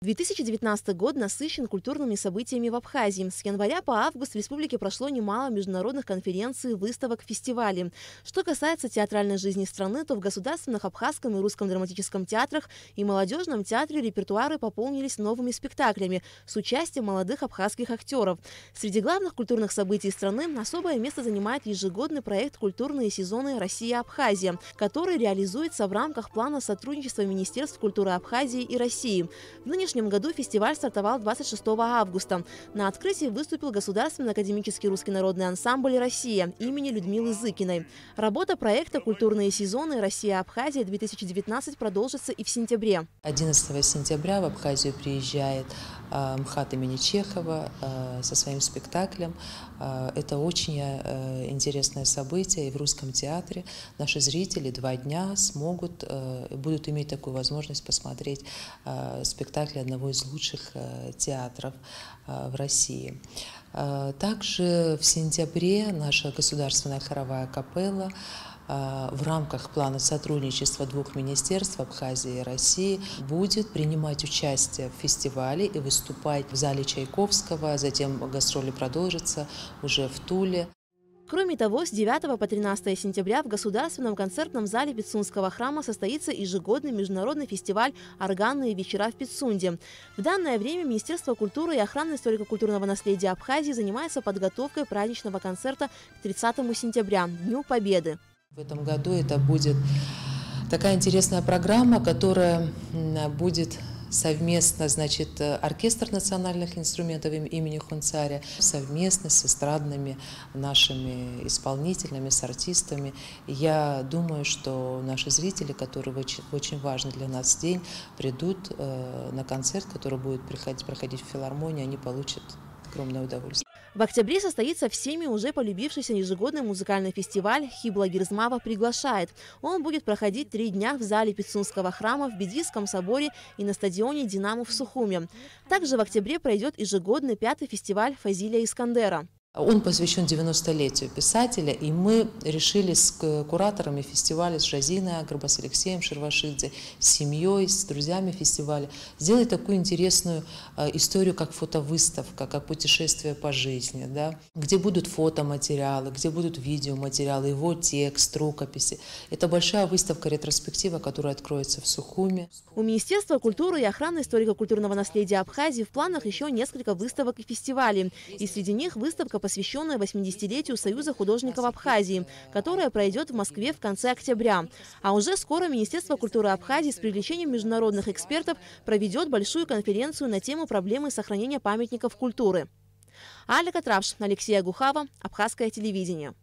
2019 год насыщен культурными событиями в Абхазии. С января по август в республике прошло немало международных конференций, выставок, фестивалей. Что касается театральной жизни страны, то в государственных абхазском и русском драматическом театрах и молодежном театре репертуары пополнились новыми спектаклями с участием молодых абхазских актеров. Среди главных культурных событий страны особое место занимает ежегодный проект «Культурные сезоны Россия-Абхазия», который реализуется в рамках плана сотрудничества Министерств культуры Абхазии и России. В нынешнем году фестиваль стартовал 26 августа. На открытии выступил Государственный академический русский народный ансамбль «Россия» имени Людмилы Зыкиной. Работа проекта «Культурные сезоны Россия-Абхазия-2019» продолжится и в сентябре. 11 сентября в Абхазию приезжает МХАТ имени Чехова со своим спектаклем. Это очень интересное событие. И в Русском театре наши зрители 2 дня будут иметь такую возможность посмотреть спектакль одного из лучших театров в России. Также в сентябре наша государственная хоровая капелла в рамках плана сотрудничества 2 министерств Абхазии и России будет принимать участие в фестивале и выступать в зале Чайковского. Затем гастроли продолжатся уже в Туле. Кроме того, с 9 по 13 сентября в Государственном концертном зале Пицунского храма состоится ежегодный международный фестиваль «Органные вечера в Пицунде». В данное время Министерство культуры и охраны историко-культурного наследия Абхазии занимается подготовкой праздничного концерта к 30 сентября, Дню Победы. В этом году это будет такая интересная программа, которая будет совместно, оркестр национальных инструментов имени Хунцаря, совместно с эстрадными нашими исполнителями, с артистами. Я думаю, что наши зрители, которые очень важный для нас день, придут на концерт, который будет проходить в филармонии, они получат огромное удовольствие. В октябре состоится всеми уже полюбившийся ежегодный музыкальный фестиваль «Хибла Гирзмава приглашает». Он будет проходить 3 дня в зале Пицунского храма, в Бедийском соборе и на стадионе «Динамо» в Сухуме. Также в октябре пройдет ежегодный 5-й фестиваль Фазилия Искандера. Он посвящен 90-летию писателя, и мы решили с кураторами фестиваля, с Жазиной Агрба, с Алексеем Шервашидзе, с семьей, с друзьями фестиваля сделать такую интересную историю, как фотовыставка, как путешествие по жизни, да? Где будут фотоматериалы, где будут видеоматериалы, его текст, рукописи. Это большая выставка-ретроспектива, которая откроется в Сухуме. У Министерства культуры и охраны историко-культурного наследия Абхазии в планах еще несколько выставок и фестивалей. И среди них выставка, посвященная 80-летию Союза художников Абхазии, которая пройдет в Москве в конце октября. А уже скоро Министерство культуры Абхазии с привлечением международных экспертов проведет большую конференцию на тему проблемы сохранения памятников культуры. Алика Травш, Алексей Агухава, Абхазское телевидение.